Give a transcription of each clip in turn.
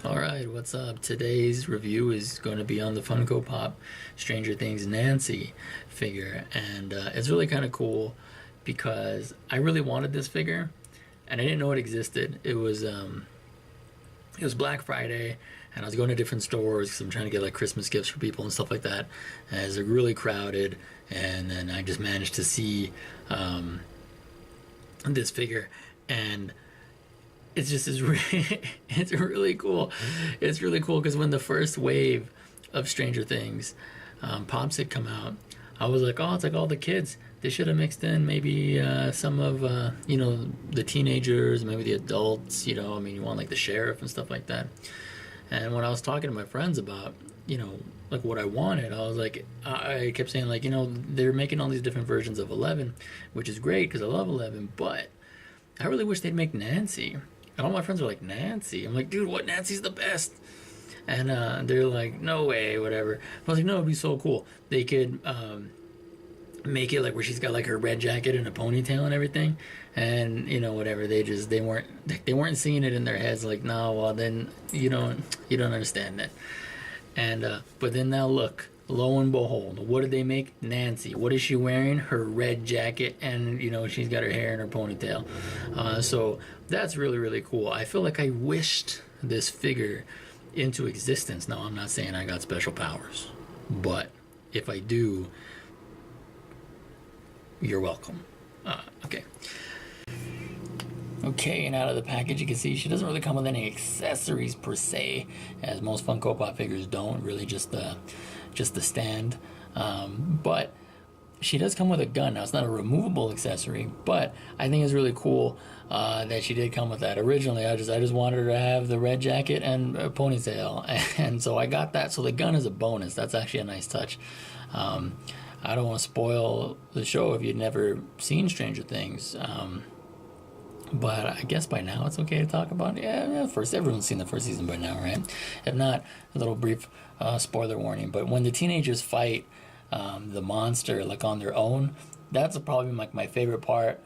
Alright, what's up? Today's review is going to be on the Funko Pop Stranger Things Nancy figure, and it's really kind of cool because I really wanted this figure and I didn't know it existed. It was Black Friday and I was going to different stores because I'm trying to get like Christmas gifts for people and stuff like that, and it's like really crowded, and then I just managed to see this figure, and it's just it's really cool. It's really cool because when the first wave of Stranger Things Pops had come out, I was like, oh, it's like all the kids. They should have mixed in maybe some of the teenagers, maybe the adults. I mean, you want like the sheriff and stuff like that. And when I was talking to my friends about like what I wanted, I was like, I kept saying like, they're making all these different versions of 11, which is great because I love 11, but I really wish they'd make Nancy. And all my friends are like, Nancy? I'm like, dude, what? Nancy's the best. And they're like, no way, whatever. I was like, no, it'd be so cool. They could make it like where she's got like her red jacket and a ponytail and everything, and whatever. They weren't seeing it in their heads. Like, no, well then you don't understand it. And but then now look. Lo and behold, what did they make? Nancy. What is she wearing? Her red jacket, and she's got her hair in her ponytail. So that's really, really cool. I feel like I wished this figure into existence. Now, I'm not saying I got special powers, but if I do, you're welcome. Okay. Okay, and out of the package you can see she doesn't really come with any accessories per se, as most Funko Pop figures don't, really just the stand. But she does come with a gun. Now, it's not a removable accessory, but I think it's really cool that she did come with that. Originally, I just wanted her to have the red jacket and a ponytail, and so I got that. So the gun is a bonus. That's actually a nice touch. I don't want to spoil the show if you'd never seen Stranger Things. But I guess by now it's okay to talk about it. Yeah, everyone's seen the first season by now, right? If not, a little brief spoiler warning. But when the teenagers fight the monster like on their own, that's probably like my favorite part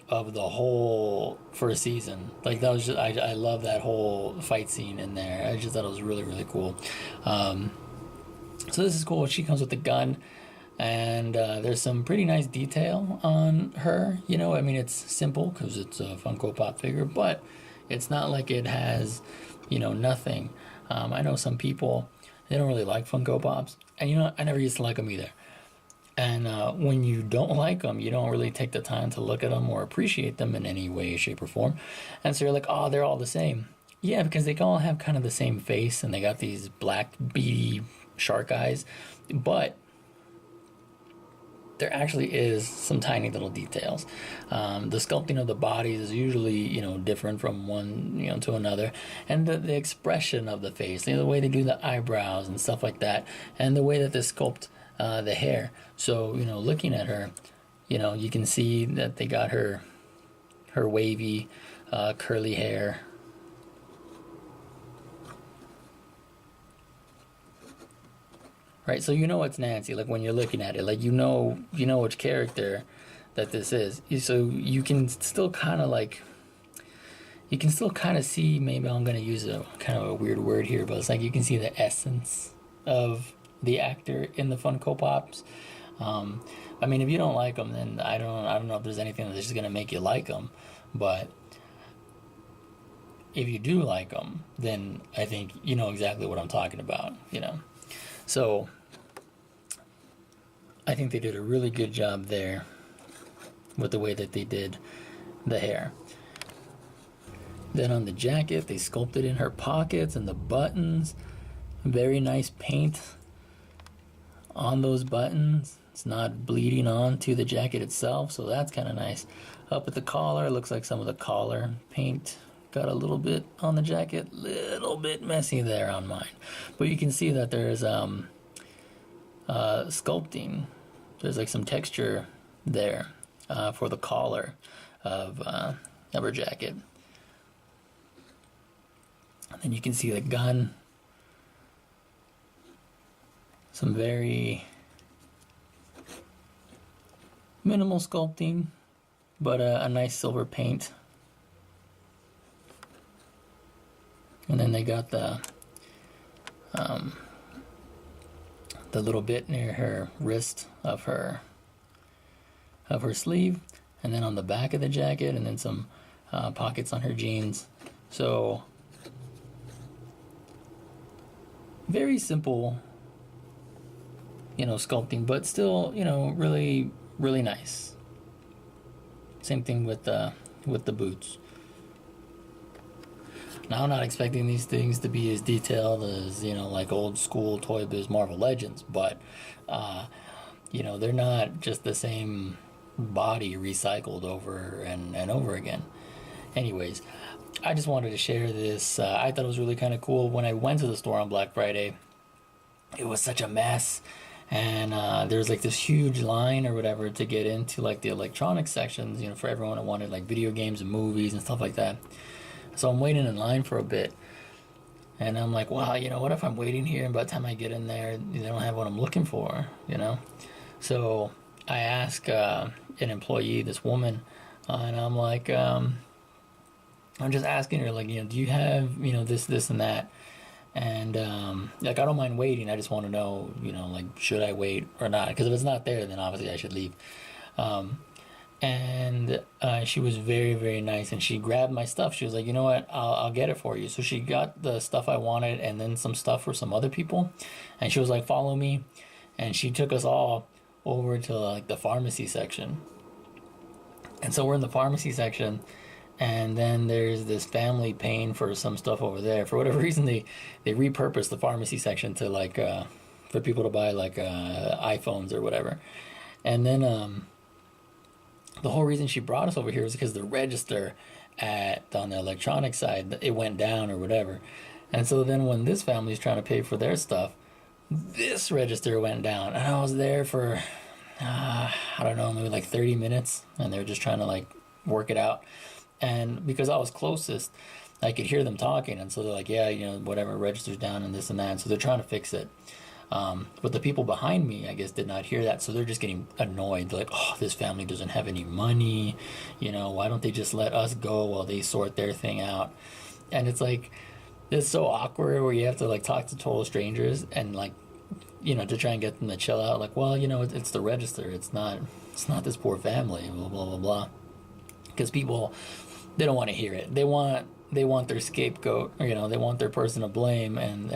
of the whole first season. Like that was just, I love that whole fight scene in there. I just thought it was really, really cool. So this is cool. She comes with a gun. And there's some pretty nice detail on her. I mean, it's simple because it's a Funko Pop figure, but it's not like it has, nothing. I know some people, they don't really like Funko Pops, and I never used to like them either. And when you don't like them, you don't really take the time to look at them or appreciate them in any way, shape, or form. And so you're like, oh, they're all the same. Yeah, because they all have kind of the same face, and they got these black, beady shark eyes, but there actually is some tiny little details. The sculpting of the bodies is usually, different from one, to another. And the expression of the face, the way they do the eyebrows and stuff like that, and the way that they sculpt the hair. So, looking at her, you can see that they got her wavy, curly hair. Right, so it's Nancy, like when you're looking at it, like you know which character that this is. So you can still kind of see, maybe I'm going to use a kind of a weird word here, but it's like you can see the essence of the actor in the Funko Pops. I mean, if you don't like them, then I don't know if there's anything that's just going to make you like them, but if you do like them, then I think you know exactly what I'm talking about, So, I think they did a really good job there with the way that they did the hair. Then on the jacket, they sculpted in her pockets and the buttons. Very nice paint on those buttons. It's not bleeding onto the jacket itself, so that's kind of nice. Up at the collar, looks like some of the collar paint got a little bit on the jacket, little bit messy there on mine, but you can see that there's sculpting. There's like some texture there for the collar of her jacket, and then you can see the gun. Some very minimal sculpting, but a nice silver paint and then they got the little bit near her wrist of her sleeve, and then on the back of the jacket, and then some pockets on her jeans. So very simple, sculpting, but still, really, really nice. Same thing with the boots. Now, I'm not expecting these things to be as detailed as, like old school Toy Biz Marvel Legends, but, they're not just the same body recycled over and over again. Anyways, I just wanted to share this. I thought it was really kind of cool. When I went to the store on Black Friday, it was such a mess. And there's like this huge line or whatever to get into like the electronics sections, for everyone that wanted like video games and movies and stuff like that. So I'm waiting in line for a bit, and I'm like, wow, what if I'm waiting here and by the time I get in there, they don't have what I'm looking for, So I ask an employee, this woman, and I'm like, I'm just asking her, like, do you have, this and that? And like, I don't mind waiting. I just want to know, like, should I wait or not? Because if it's not there, then obviously I should leave. And she was very, very nice, and she grabbed my stuff. She was like, you know what, I'll get it for you. So she got the stuff I wanted and then some stuff for some other people, and she was like, follow me. And she took us all over to like the pharmacy section. And so we're in the pharmacy section, and then there's this family paying for some stuff over there. For whatever reason, they repurposed the pharmacy section to like for people to buy like iPhones or whatever. And then the whole reason she brought us over here was because the register on the electronic side, it went down or whatever. And so then when this family's trying to pay for their stuff, this register went down. And I was there for, I don't know, maybe like 30 minutes. And they were just trying to like work it out. And because I was closest, I could hear them talking. And so they're like, yeah, whatever, register's down and this and that. And so they're trying to fix it. But the people behind me, I guess, did not hear that, so they're just getting annoyed. They're like, oh, this family doesn't have any money, why don't they just let us go while they sort their thing out? And it's like, it's so awkward where you have to like talk to total strangers and like, to try and get them to chill out. Like, well, it's the register. It's not this poor family, blah, blah, blah, blah. Because people, they don't want to hear it. They want their scapegoat, or they want their person to blame, and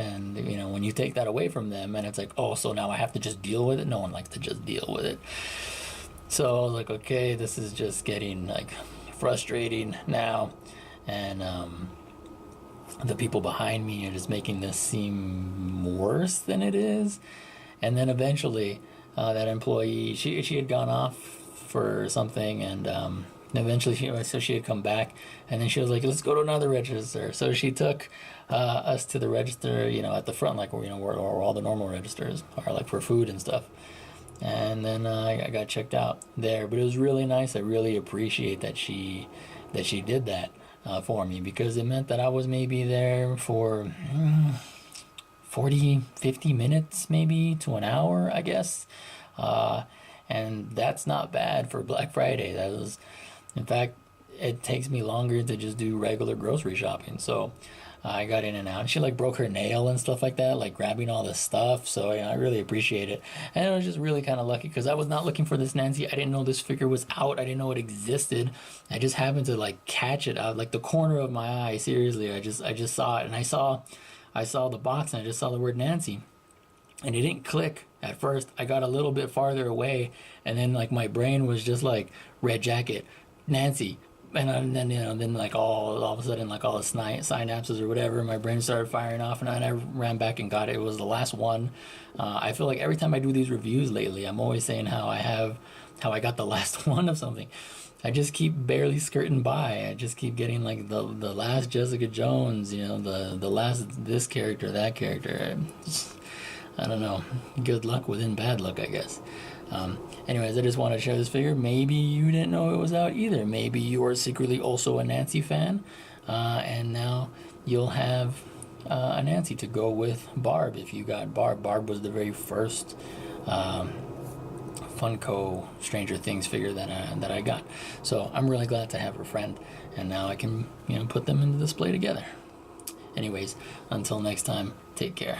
when you take that away from them, and it's like, oh, so now I have to just deal with it. No one likes to just deal with it. So I was like, okay, this is just getting like frustrating now, and the people behind me are just making this seem worse than it is. And then eventually that employee, she had gone off for something, and eventually she had come back, and then she was like, let's go to another register. So she took us to the register, at the front, like where all the normal registers are, like for food and stuff. And then I got checked out there. But it was really nice. I really appreciate that she did that for me, because it meant that I was maybe there for 40, 50 minutes, maybe to an hour, I guess. And that's not bad for Black Friday. That was... In fact, it takes me longer to just do regular grocery shopping. So I got in and out. And she like broke her nail and stuff like that, like grabbing all this stuff. So I really appreciate it. And I was just really kind of lucky because I was not looking for this Nancy. I didn't know this figure was out. I didn't know it existed. I just happened to like catch it out like the corner of my eye. Seriously, I just saw it, and I saw the box, and I just saw the word Nancy. And it didn't click at first. I got a little bit farther away, and then like my brain was just like red jacket, Nancy, and then then like all of a sudden, like all the synapses or whatever, my brain started firing off, and I ran back and got it. It was the last one. I feel like every time I do these reviews lately, I'm always saying how I got the last one of something. I just keep barely skirting by. I just keep getting like the last Jessica Jones, the last this character, that character. I don't know. Good luck within bad luck, I guess. Anyways, I just wanted to share this figure. Maybe you didn't know it was out either. Maybe you are secretly also a Nancy fan, and now you'll have a Nancy to go with Barb if you got Barb. Barb was the very first Funko Stranger Things figure that I got. So I'm really glad to have her friend, and now I can put them into display together. Anyways, until next time, take care.